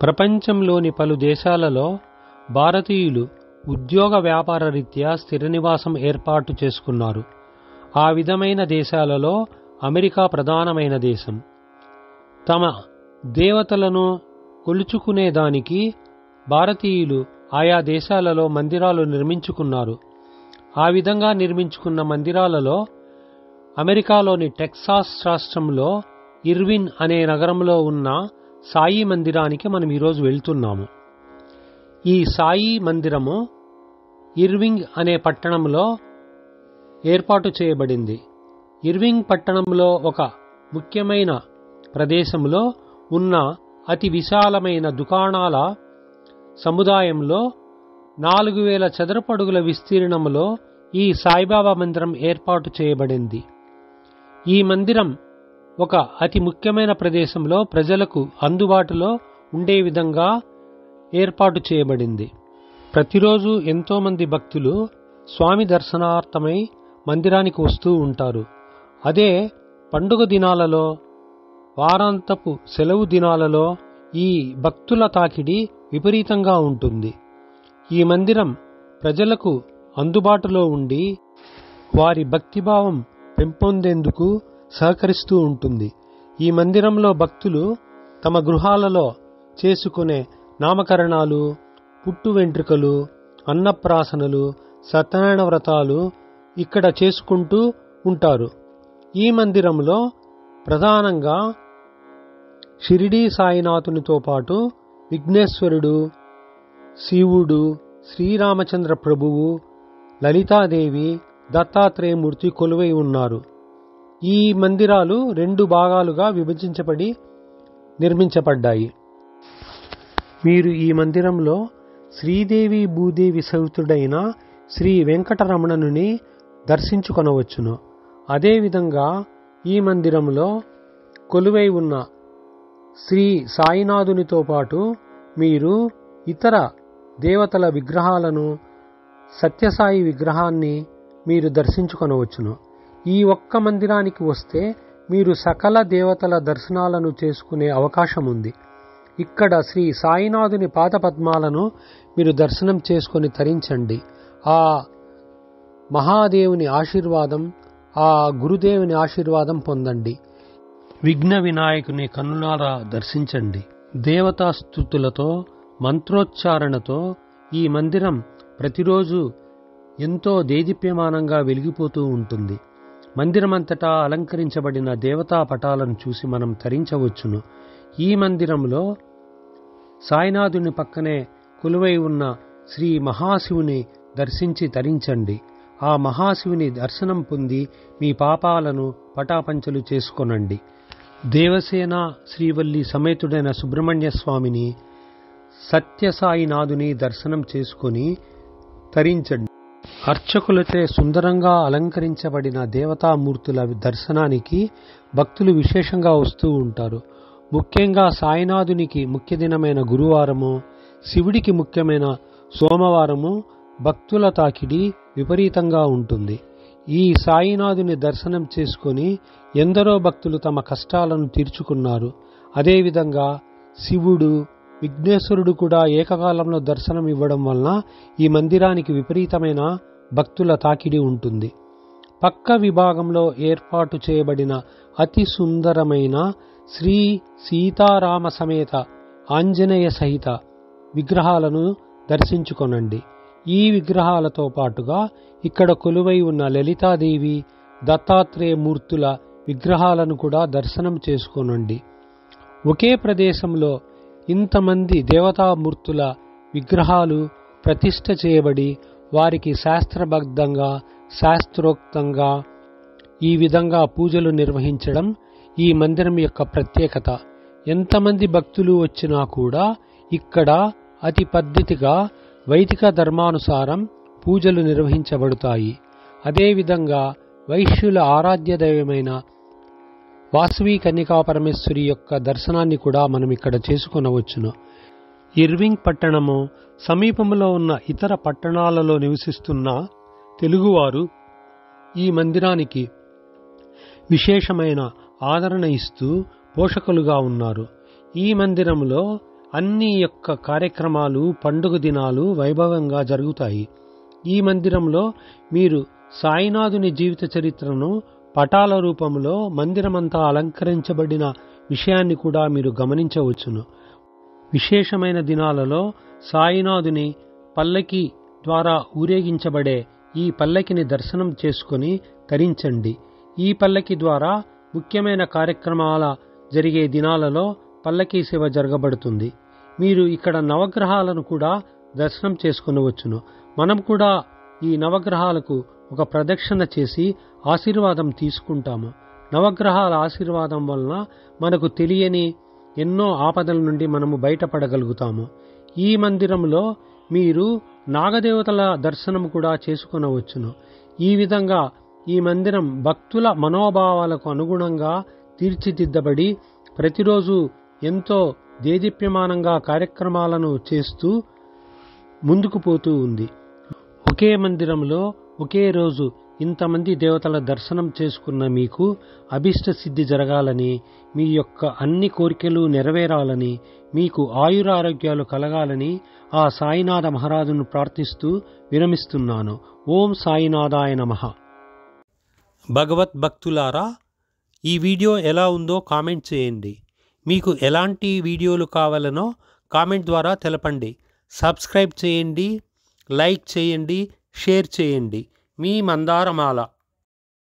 ప్రపంచంలోని పలు దేశాలలో భారతీయులు ఉద్యోగ వ్యాపార రీత్యా స్థిర నివాసం ఏర్పాటు చేసుకున్నారు. ఆ విధమైన దేశాలలో అమెరికా ప్రధానమైన దేశం. తమ దేవతలను కొలుచుకునేదానికి భారతీయులు ఆయా దేశాలలో మందిరాలు నిర్మించుకున్నారు. ఆ విధంగా నిర్మించుకున్న మందిరాలలో అమెరికాలోని టెక్సాస్ రాష్ట్రంలో ఇర్విన్ అనే నగరంలో ఉన్న సాయి మందిరానికి మనం ఈరోజు వెళ్తున్నాము. ఈ సాయి మందిరము ఇర్వింగ్ అనే పట్టణంలో ఏర్పాటు చేయబడింది. ఇర్వింగ్ పట్టణంలో ఒక ముఖ్యమైన ప్రదేశంలో ఉన్న అతి విశాలమైన దుకాణాల సముదాయంలో 4000 చదరపు అడుగుల విస్తీర్ణంలో ఈ సాయిబాబా మందిరం ఏర్పాటు చేయబడింది. ఈ మందిరం ఒక అతి ముఖ్యమైన ప్రదేశంలో ప్రజలకు అందుబాటులో ఉండే విధంగా ఏర్పాటు చేయబడింది. ప్రతిరోజు ఎంతో మంది భక్తులు స్వామి దర్శనార్థమై మందిరానికి వస్తూ ఉంటారు. అదే పండుగ దినాలలో, వారాంతపు సెలవు దినాలలో ఈ భక్తుల తాకిడి విపరీతంగా ఉంటుంది. ఈ మందిరం ప్రజలకు అందుబాటులో ఉండి వారి భక్తిభావం పెంపొందేందుకు సహకరిస్తూ ఉంటుంది. ఈ మందిరంలో భక్తులు తమ గృహాలలో చేసుకునే నామకరణాలు, పుట్టు వెంట్రుకలు, అన్నప్రాసనలు, సత్యనారాయణ వ్రతాలు ఇక్కడ చేసుకుంటూ ఉంటారు. ఈ మందిరంలో ప్రధానంగా షిరిడీ సాయినాథునితో పాటు విఘ్నేశ్వరుడు, శివుడు, శ్రీరామచంద్ర ప్రభువు, లలితాదేవి, దత్తాత్రేయమూర్తి కొలువై ఉన్నారు. ఈ మందిరాలు 2 భాగాలుగా విభజించబడి నిర్మించబడ్డాయి. మీరు ఈ మందిరంలో శ్రీదేవి భూదేవి సహితుడైన శ్రీ వెంకటరమణుని దర్శించుకొనవచ్చును. అదేవిధంగా ఈ మందిరంలో కొలువై ఉన్న శ్రీ సాయినాథునితో పాటు మీరు ఇతర దేవతల విగ్రహాలను, సత్యసాయి విగ్రహాన్ని మీరు దర్శించుకొనవచ్చును. ఈ ఒక్క మందిరానికి వస్తే మీరు సకల దేవతల దర్శనాలను చేసుకునే అవకాశం ఉంది. ఇక్కడ శ్రీ సాయినాథుని పాదపద్మాలను మీరు దర్శనం చేసుకొని తరించండి. ఆ మహాదేవుని ఆశీర్వాదం, ఆ గురుదేవుని ఆశీర్వాదం పొందండి. విఘ్న వినాయకుని కన్నులారా దర్శించండి. దేవతా స్తుతులతో, మంత్రోచ్చారణతో ఈ మందిరం ప్రతిరోజు ఎంతో దేదీప్యమానంగా వెలిగిపోతూ ఉంటుంది. మందిరమంతటా అలంకరించబడిన దేవతా పటాలను చూసి మనం తరించవచ్చును. ఈ మందిరంలో సాయినాథుని పక్కనే కొలువై ఉన్న శ్రీ మహాశివుని దర్శించి తరించండి. ఆ మహాశివుని దర్శనం పొంది మీ పాపాలను పటాపంచలు చేసుకొనండి. దేవసేన శ్రీవల్లి సమేతుడైన సుబ్రహ్మణ్య స్వామిని, సత్యసాయినాథుని దర్శనం చేసుకొని తరించండి. అర్చకులచే సుందరంగా అలంకరించబడిన దేవతామూర్తుల దర్శనానికి భక్తులు విశేషంగా వస్తూ ఉంటారు. ముఖ్యంగా సాయినాథునికి ముఖ్య దినమైన గురువారము, శివుడికి ముఖ్యమైన సోమవారము భక్తుల తాకిడి విపరీతంగా ఉంటుంది. ఈ సాయినాథుని దర్శనం చేసుకొని ఎందరో భక్తులు తమ కష్టాలను తీర్చుకున్నారు. అదేవిధంగా శివుడు, విఘ్నేశ్వరుడు కూడా ఏకకాలంలో దర్శనం ఇవ్వడం వలన ఈ మందిరానికి విపరీతమైన భక్తుల తాకిడి ఉంటుంది. పక్క విభాగంలో ఏర్పాటు చేయబడిన అతి సుందరమైన శ్రీ సీతారామ సమేత ఆంజనేయ సహిత విగ్రహాలను దర్శించుకొనండి. ఈ విగ్రహాలతో పాటుగా ఇక్కడ కొలువై ఉన్న లలితాదేవి, దత్తాత్రేయ మూర్తుల విగ్రహాలను కూడా దర్శనం చేసుకోనండి. ఒకే ప్రదేశంలో ఇంతమంది దేవతామూర్తుల విగ్రహాలు ప్రతిష్ఠ చేయబడి వారికి శాస్త్రబద్ధంగా, శాస్త్రోక్తంగా ఈ విధంగా పూజలు నిర్వహించడం ఈ మందిరం యొక్క ప్రత్యేకత. ఎంతమంది భక్తులు వచ్చినా కూడా ఇక్కడ అతి పద్ధతిగా వైదిక ధర్మానుసారం పూజలు నిర్వహించబడతాయి. అదేవిధంగా వైశ్యుల ఆరాధ్య దైవమైన వాసవి కన్యకా పరమేశ్వరి యొక్క దర్శనాన్ని కూడా మనం ఇక్కడ చేసుకొనవచ్చును. ఇర్వింగ్ పట్టణము సమీపంలో ఉన్న ఇతర పట్టణాలలో నివసిస్తున్న తెలుగువారు ఈ మందిరానికి విశేషమైన ఆదరణ ఇస్తూ పోషకులుగా ఉన్నారు. ఈ మందిరంలో అన్ని యొక్క కార్యక్రమాలు, పండుగ దినాలు వైభవంగా జరుగుతాయి. ఈ మందిరంలో మీరు సాయినాథుని జీవిత చరిత్రను పటాల రూపంలో మందిరమంతా అలంకరించబడిన విషయాన్ని కూడా మీరు గమనించవచ్చును. విశేషమైన దినాలలో సాయినాథుని పల్లకి ద్వారా ఊరేగించబడే ఈ పల్లకిని దర్శనం చేసుకుని తరించండి. ఈ పల్లకి ద్వారా ముఖ్యమైన కార్యక్రమాల జరిగే దినాలలో పల్లకీ సేవ జరగబడుతుంది. మీరు ఇక్కడ నవగ్రహాలను కూడా దర్శనం చేసుకునవచ్చును. మనం కూడా ఈ నవగ్రహాలకు ఒక ప్రదక్షిణ చేసి ఆశీర్వాదం తీసుకుంటాము. నవగ్రహాల ఆశీర్వాదం వలన మనకు తెలియని ఎన్నో ఆపదల నుండి మనము బయటపడగలుగుతాము. ఈ మందిరంలో మీరు నాగదేవతల దర్శనం కూడా చేసుకునవచ్చును. ఈ విధంగా ఈ మందిరం భక్తుల మనోభావాలకు అనుగుణంగా తీర్చిదిద్దబడి ప్రతిరోజు ఎంతో దేదీప్యమానంగా కార్యక్రమాలను చేస్తూ ముందుకు పోతూ ఉంది. ఒకే మందిరంలో ఒకే రోజు ఇంతమంది దేవతల దర్శనం చేసుకున్న మీకు అభిష్ట సిద్ధి జరగాలని, మీ యొక్క అన్ని కోరికలు నెరవేరాలని, మీకు ఆయురారోగ్యాలు కలగాలని ఆ సాయినాథ మహారాజును ప్రార్థిస్తూ విరమిస్తున్నాను. ఓం సాయినాథాయ నమః. భగవద్భక్తులారా, ఈ వీడియో ఎలా ఉందో కామెంట్ చేయండి. మీకు ఎలాంటి వీడియోలు కావాలనో కామెంట్ ద్వారా తెలపండి. సబ్స్క్రైబ్ చేయండి, లైక్ చేయండి, షేర్ చేయండి. మీ మందారమాల.